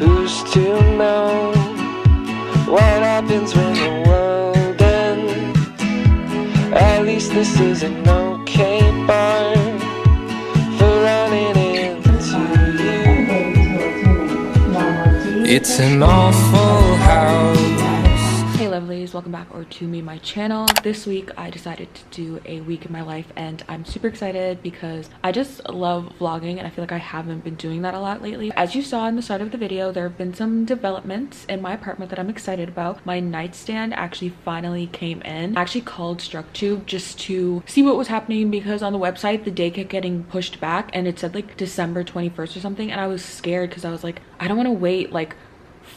Who's to know what happens when the world ends? At least this is an okay bar for running into you. It's an awful house. Hey lovelies, welcome back to my channel. This week I decided to do a week in my life and I'm super excited because I just love vlogging and I feel like I haven't been doing that a lot lately. As you saw in the start of the video, there have been some developments in my apartment that I'm excited about. My nightstand actually finally came in. I actually called StructTube just to see what was happening because on the website the day kept getting pushed back and it said like December 21st or something, and I was scared because I was like, I don't want to wait like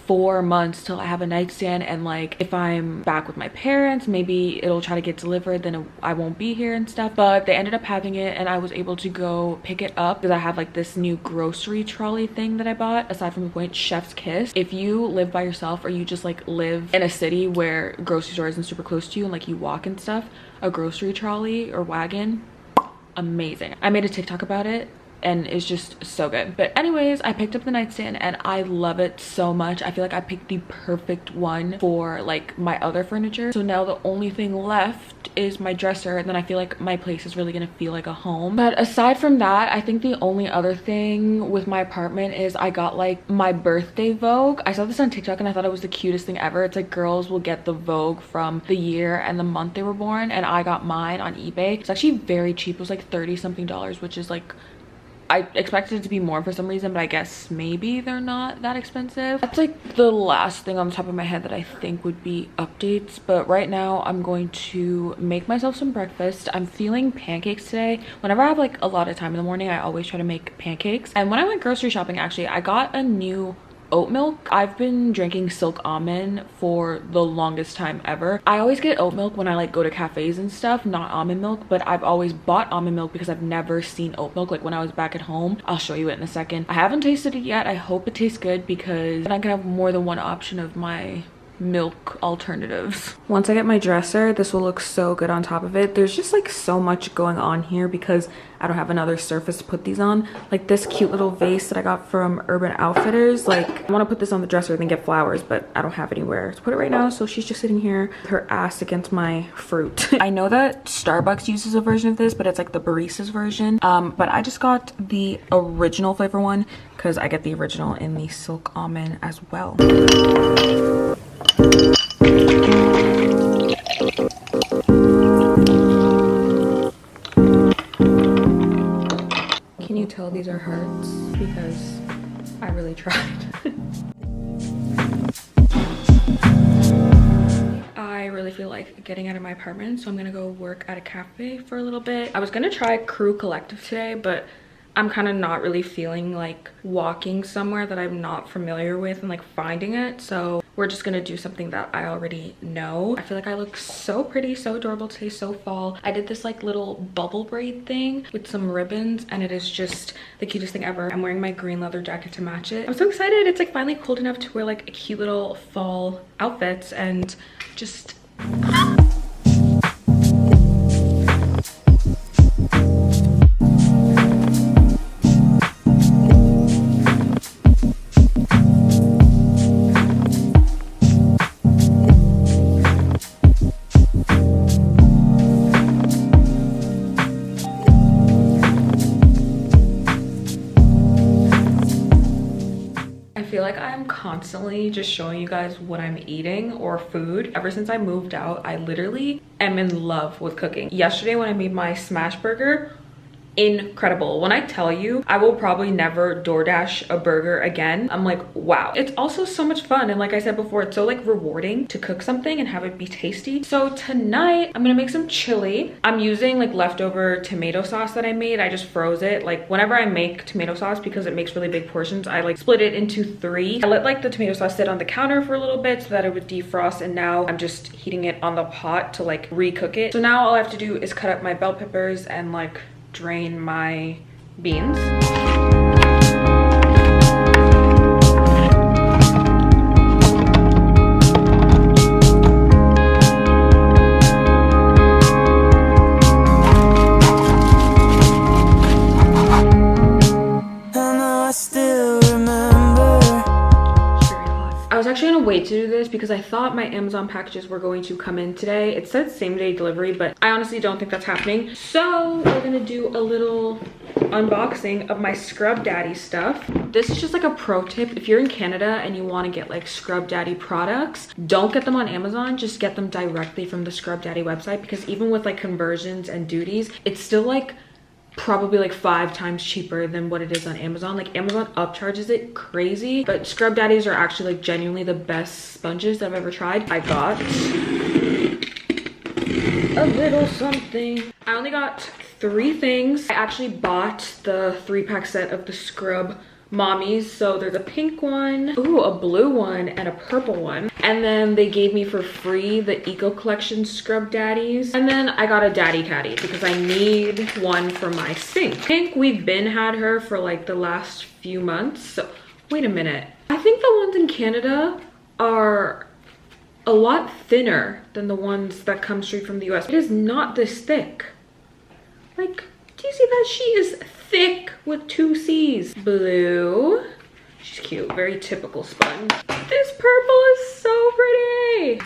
4 months till I have a nightstand, and like if I'm back with my parents maybe it'll try to get delivered, then I won't be here and stuff. But they ended up having it and I was able to go pick it up because I have like this new grocery trolley thing that I bought. Aside from the point, chef's kiss. If you live by yourself or you just like live in a city where grocery store isn't super close to you and like you walk and stuff, a grocery trolley or wagon, amazing. I made a TikTok about it and it's just so good. But anyways, I picked up the nightstand and I love it so much. I feel like I picked the perfect one for like my other furniture. So now the only thing left is my dresser, and then I feel like my place is really gonna feel like a home. But aside from that, I think the only other thing with my apartment is I got like my birthday Vogue. I saw this on TikTok and I thought it was the cutest thing ever. It's like girls will get the Vogue from the year and the month they were born, and I got mine on eBay. It's actually very cheap. It was like $30 something, which is like, I expected it to be more for some reason, but I guess maybe they're not that expensive. That's like the last thing on the top of my head that I think would be updates. But right now I'm going to make myself some breakfast. I'm feeling pancakes today. Whenever I have like a lot of time in the morning, I always try to make pancakes. And when I went grocery shopping, actually, I got a new oat milk. I've been drinking silk almond for the longest time ever. I always get oat milk when I like go to cafes and stuff, not almond milk, but I've always bought almond milk because I've never seen oat milk like when I was back at home. I'll show you it in a second. I haven't tasted it yet. I hope it tastes good because then I can have more than one option of my milk alternatives. Once I get my dresser, this will look so good on top of it. There's just like so much going on here because I don't have another surface to put these on. Like this cute little vase that I got from Urban Outfitters, like I want to put this on the dresser and then get flowers, but I don't have anywhere to put it right now, so she's just sitting here with her ass against my fruit. I know that Starbucks uses a version of this, but it's like the barista's version, but I just got the original flavor one because I get the original in the silk almond as well. Can you tell these are hearts? Because I really tried. I really feel like getting out of my apartment, so I'm gonna go work at a cafe for a little bit. I was gonna try Crew Collective today, but I'm kind of not really feeling like walking somewhere that I'm not familiar with and like finding it. So we're just gonna do something that I already know. I feel like I look so pretty, so adorable today, so fall. I did this like little bubble braid thing with some ribbons and it is just the cutest thing ever. I'm wearing my green leather jacket to match it. I'm so excited. It's like finally cold enough to wear like cute little fall outfits and just like I'm constantly just showing you guys what I'm eating or food. Ever since I moved out, I literally am in love with cooking. Yesterday when I made my smash burger, incredible. When I tell you I will probably never DoorDash a burger again, I'm like, wow. It's also so much fun, and like I said before, it's so like rewarding to cook something and have it be tasty. So tonight I'm gonna make some chili. I'm using like leftover tomato sauce that I made. I just froze it. Like whenever I make tomato sauce, because it makes really big portions, I like split it into 3. I let like the tomato sauce sit on the counter for a little bit so that it would defrost, and now I'm just heating it on the pot to like re-cook it. So now all I have to do is cut up my bell peppers and like drain my beans. I know I still remember actually gonna wait to do this because I thought my Amazon packages were going to come in today. It said same day delivery, but I honestly don't think that's happening. So we're gonna do a little unboxing of my Scrub Daddy stuff. This is just like a pro tip. If you're in Canada and you want to get like Scrub Daddy products, don't get them on Amazon, just get them directly from the Scrub Daddy website, because even with like conversions and duties, it's still like probably like 5 times cheaper than what it is on Amazon. Like Amazon upcharges it crazy, but Scrub Daddies are actually like genuinely the best sponges that I've ever tried. I got a little something. I only got 3 things. I actually bought the 3-pack set of the Scrub Mommies. So there's a pink one, ooh, a blue one, and a purple one. And then they gave me for free the Eco Collection Scrub Daddies. And then I got a Daddy Caddy because I need one for my sink. I think we've been had her for like the last few months. So wait a minute. I think the ones in Canada are a lot thinner than the ones that come straight from the US. It is not this thick. Like, do you see that? She is thick with 2 C's. Blue. She's cute. Very typical sponge. This purple is so pretty.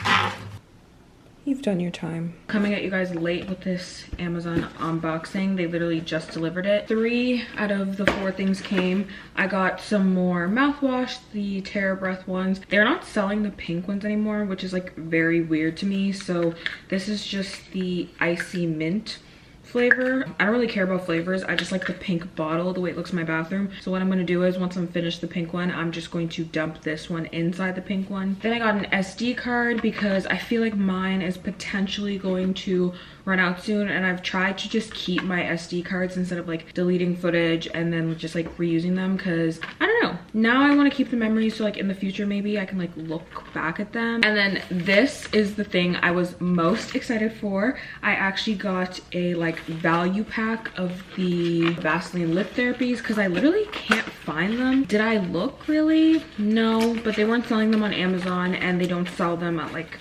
You've done your time. Coming at you guys late with this Amazon unboxing. They literally just delivered it. 3 out of the 4 things came. I got some more mouthwash, the Terra Breath ones. They're not selling the pink ones anymore, which is like very weird to me. So this is just the icy mint flavor. I don't really care about flavors. I just like the pink bottle, the way it looks in my bathroom. So what I'm gonna do is once I'm finished the pink one, I'm just going to dump this one inside the pink one. Then I got an SD card because I feel like mine is potentially going to run out soon, and I've tried to just keep my SD cards instead of like deleting footage and then just like reusing them, because I don't know, now I want to keep the memories so like in the future maybe I can like look back at them. And then this is the thing I was most excited for. I actually got a like value pack of the Vaseline lip therapies because I literally can't find them. Did I look really? No, but they weren't selling them on Amazon, and they don't sell them at like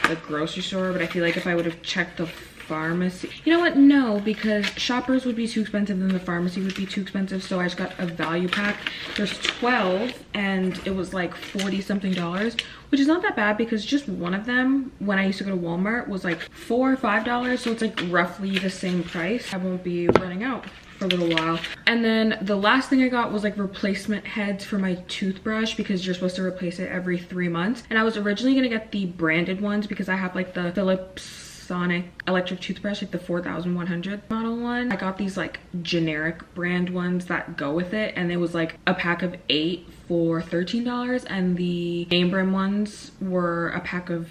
the grocery store. But I feel like if I would have checked the pharmacy, you know what, no, because Shoppers would be too expensive and the pharmacy would be too expensive. So I just got a value pack. There's 12 and it was like 40 something dollars, which is not that bad because just one of them when I used to go to Walmart was like $4 or $5, so it's like roughly the same price. I won't be running out for a little while. And then the last thing I got was like replacement heads for my toothbrush, because you're supposed to replace it every 3 months. And I was originally gonna get the branded ones because I have like the Philips Sonic electric toothbrush, like the 4100 model one. I got these like generic brand ones that go with it, and it was like a pack of 8 for $13, and the name brand ones were a pack of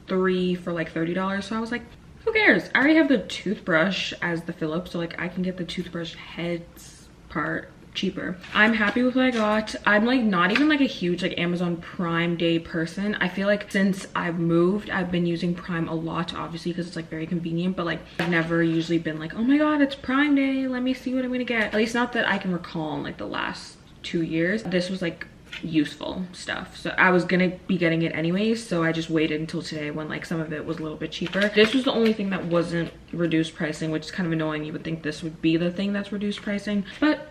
3 for like $30. So I was like, who cares? I already have the toothbrush as the Philips, so like I can get the toothbrush heads part cheaper. I'm happy with what I got. I'm like not even like a huge like Amazon Prime Day person. I feel like since I've moved, I've been using Prime a lot, obviously because it's like very convenient, but like I've never usually been like, oh my god, it's Prime Day, let me see what I'm gonna get. At least not that I can recall in like the last 2 years. This was like useful stuff, so I was gonna be getting it anyways, so I just waited until today when like some of it was a little bit cheaper. This was the only thing that wasn't reduced pricing, which is kind of annoying. You would think this would be the thing that's reduced pricing, but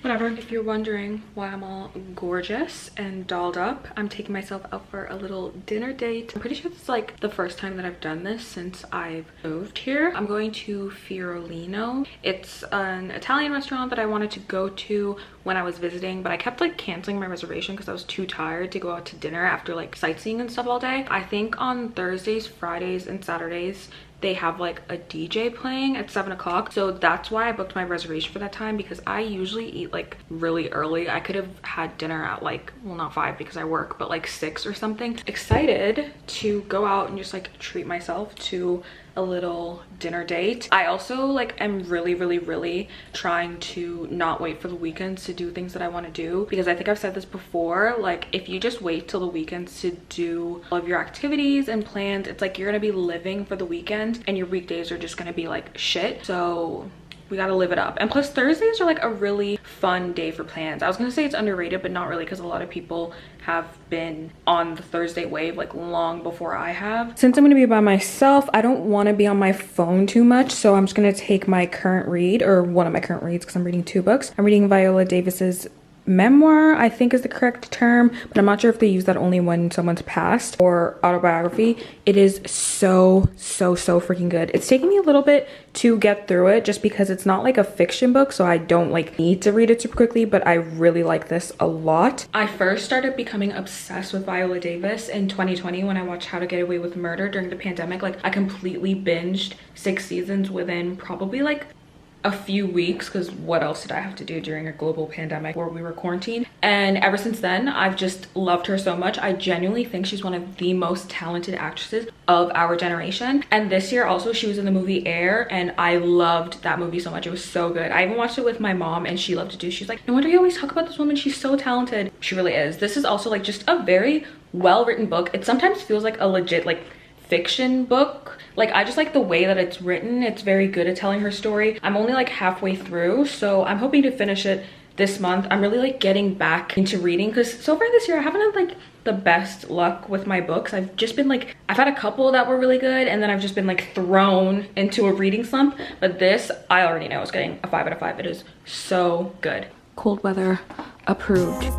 whatever. If you're wondering why I'm all gorgeous and dolled up, I'm taking myself out for a little dinner date. I'm pretty sure it's like the first time that I've done this since I've moved here. I'm going to Fiorino. It's an Italian restaurant that I wanted to go to when I was visiting, but I kept like canceling my reservation because I was too tired to go out to dinner after like sightseeing and stuff all day. I think on Thursdays, Fridays, and Saturdays they have like a DJ playing at 7 o'clock, so that's why I booked my reservation for that time, because I usually eat like really early. I could have had dinner at like, well, not 5 because I work, but like 6 or something. Excited to go out and just like treat myself to a little dinner date. I also like am really trying to not wait for the weekends to do things that I want to do, because I think I've said this before, like if you just wait till the weekends to do all of your activities and plans, it's like you're gonna be living for the weekend and your weekdays are just gonna be like shit. So we gotta live it up. And plus Thursdays are like a really fun day for plans. I was gonna say it's underrated, but not really, because a lot of people have been on the Thursday wave like long before I have. Since I'm gonna be by myself, I don't want to be on my phone too much, so I'm just gonna take my current read, or one of my current reads, because I'm reading 2 books. I'm reading Viola Davis's memoir, I think is the correct term, but I'm not sure if they use that only when someone's passed, or autobiography. It is so freaking good. It's taking me a little bit to get through it just because it's not like a fiction book, so I don't like need to read it super quickly, but I really like this a lot. I first started becoming obsessed with Viola Davis in 2020 when I watched How to Get Away with Murder during the pandemic. Like, I completely binged 6 seasons within probably like a few weeks, because what else did I have to do during a global pandemic where we were quarantined? And ever since then, I've just loved her so much. I genuinely think she's one of the most talented actresses of our generation. And this year also, she was in the movie Air, and I loved that movie so much. It was so good. I even watched it with my mom, and she loved it too. She's like, no wonder you always talk about this woman, she's so talented. She really is. This is also like just a very well written book. It sometimes feels like a legit like fiction book. Like, I just like the way that it's written. It's very good at telling her story. I'm only like halfway through, so I'm hoping to finish it this month. I'm really like getting back into reading, because so far this year I haven't had like the best luck with my books. I've just been like, I've had a couple that were really good, and then I've just been like thrown into a reading slump. But this, I already know, is getting a 5 out of 5. It is so good. Cold weather approved.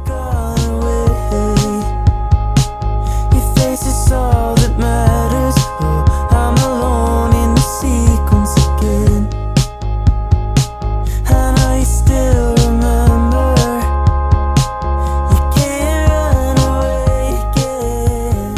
Is all that matters. Oh, I'm alone in the sequence again. I know you still remember. You can't run away again.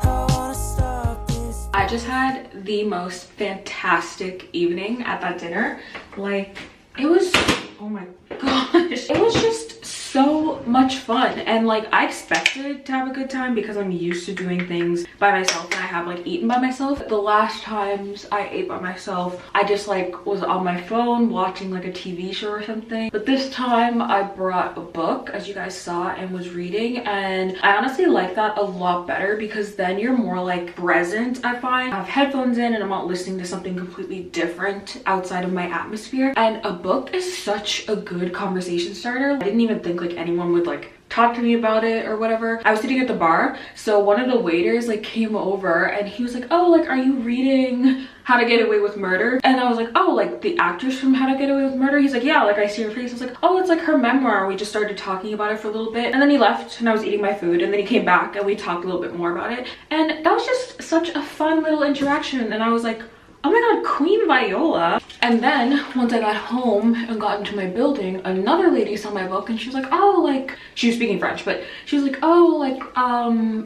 I wanna stop this. I just had the most fantastic evening at that dinner. Like, it was, oh my gosh, it was just so much fun. And like, I expected to have a good time because I'm used to doing things by myself, and I have like eaten by myself. The last times I ate by myself, I just like was on my phone watching like a TV show or something. But this time I brought a book, as you guys saw, and was reading, and I honestly like that a lot better, because then you're more like present. I find I have headphones in and I'm not listening to something completely different outside of my atmosphere. And a book is such a good conversation starter. I didn't even think like anyone would like talk to me about it or whatever. I was sitting at the bar, so one of the waiters like came over and he was like, oh, like, are you reading How to Get Away with Murder? And I was like, oh, like the actress from How to Get Away with Murder? He's like, yeah, like I see her face. I was like, oh, it's like her memoir. We just started talking about it for a little bit, and then he left and I was eating my food, and then he came back and we talked a little bit more about it, and that was just such a fun little interaction. And I was like, oh my god, Queen Viola. And then once I got home and got into my building, another lady saw my book and she was like, oh, like, she was speaking French, but she was like, oh, like,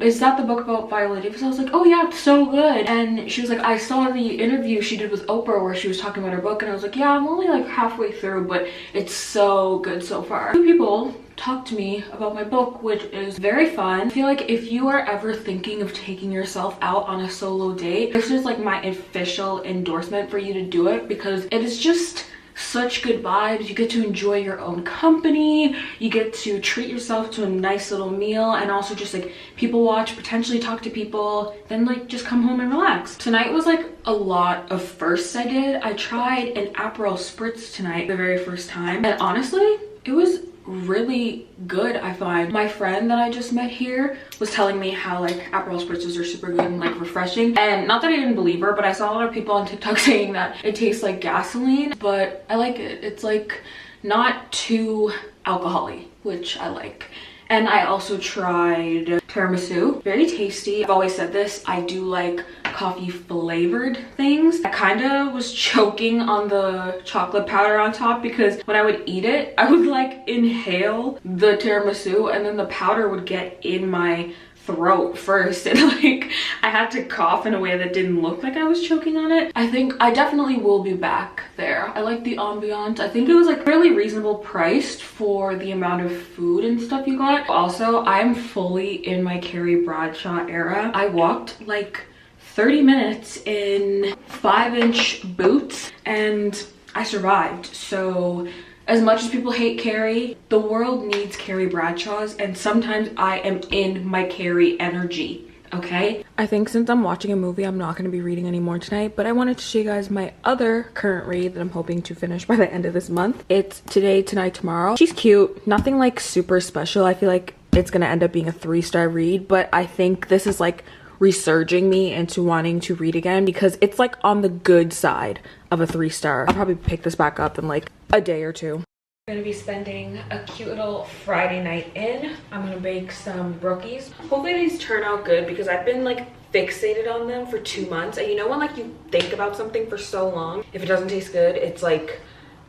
is that the book about Viola Davis? I was like, oh yeah, it's so good. And she was like, I saw the interview she did with Oprah where she was talking about her book, and I was like, yeah, I'm only like halfway through, but it's so good so far. 2 people talk to me about my book, which is very fun. I feel like if you are ever thinking of taking yourself out on a solo date, this is like my official endorsement for you to do it, because it is just such good vibes. You get to enjoy your own company, you get to treat yourself to a nice little meal, and also just like people watch, potentially talk to people, then like just come home and relax. Tonight was like a lot of firsts I did. I tried an Aperol Spritz tonight the very first time, and honestly, it was really good. I find my friend that I just met here was telling me how like Aperol Spritzes are super good and like refreshing, and not that I didn't believe her, but I saw a lot of people on TikTok saying that it tastes like gasoline, but I like it. It's like not too alcohol-y, which I like. And I also tried tiramisu. Very tasty. I've always said this, I do like coffee flavored things. I kind of was choking on the chocolate powder on top, because when I would eat it, I would like inhale the tiramisu and then the powder would get in my throat first, and like I had to cough in a way that didn't look like I was choking on it. I think I definitely will be back there. I like the ambiance. I think it was like really reasonable priced for the amount of food and stuff you got. Also, I'm fully in my Carrie Bradshaw era. I walked like 30 minutes in 5-inch boots and I survived. So as much as people hate Carrie, the world needs Carrie Bradshaws, and sometimes I am in my Carrie energy, okay? I think since I'm watching a movie, I'm not going to be reading anymore tonight, but I wanted to show you guys my other current read that I'm hoping to finish by the end of this month. It's Today, Tonight, Tomorrow. She's cute, nothing like super special. I feel like it's going to end up being a 3-star read, but I think this is like resurging me into wanting to read again, because it's like on the good side of a 3-star. I'll probably pick this back up in like a day or two. I'm gonna be spending a cute little Friday night in. I'm gonna bake some brookies. Hopefully these turn out good because I've been like fixated on them for 2 months. And you know when like you think about something for so long, if it doesn't taste good, it's like,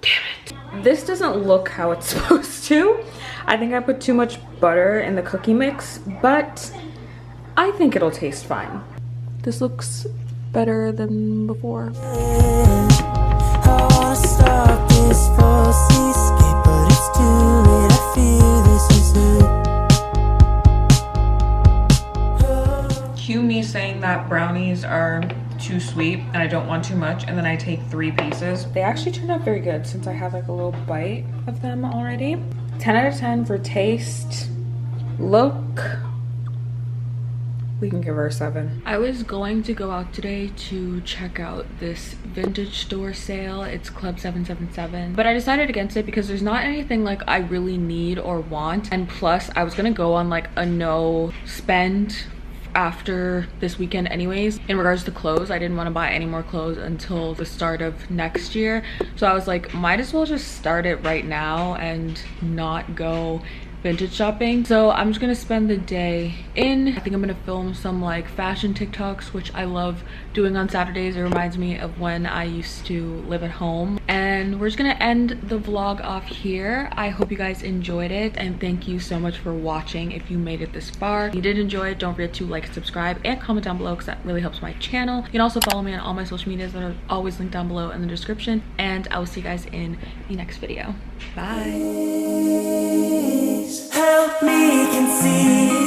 damn it. This doesn't look how it's supposed to. I think I put too much butter in the cookie mix, but I think it'll taste fine. This looks better than before. I wanna stop this false escape, but it's too late. I feel this is it. Cue me saying that brownies are too sweet and I don't want too much, and then I take 3 pieces. They actually turned out very good since I had like a little bite of them already. 10 out of 10 for taste. Look, we can give her a 7. I was going to go out today to check out this vintage store sale. It's Club 777, but I decided against it because there's not anything like I really need or want, and plus I was gonna go on like a no spend after this weekend anyways. In regards to clothes, I didn't want to buy any more clothes until the start of next year, so I was like, might as well just start it right now and not go vintage shopping. So I'm just gonna spend the day in. I think I'm gonna film some like fashion TikToks, which I love doing on Saturdays. It reminds me of when I used to live at home. And we're just gonna end the vlog off here. I hope you guys enjoyed it, and thank you so much for watching. If you made it this far, if you did enjoy it, don't forget to like, subscribe, and comment down below because that really helps my channel. You can also follow me on all my social medias that are always linked down below in the description, and I will see you guys in the next video. Bye. Help me conceive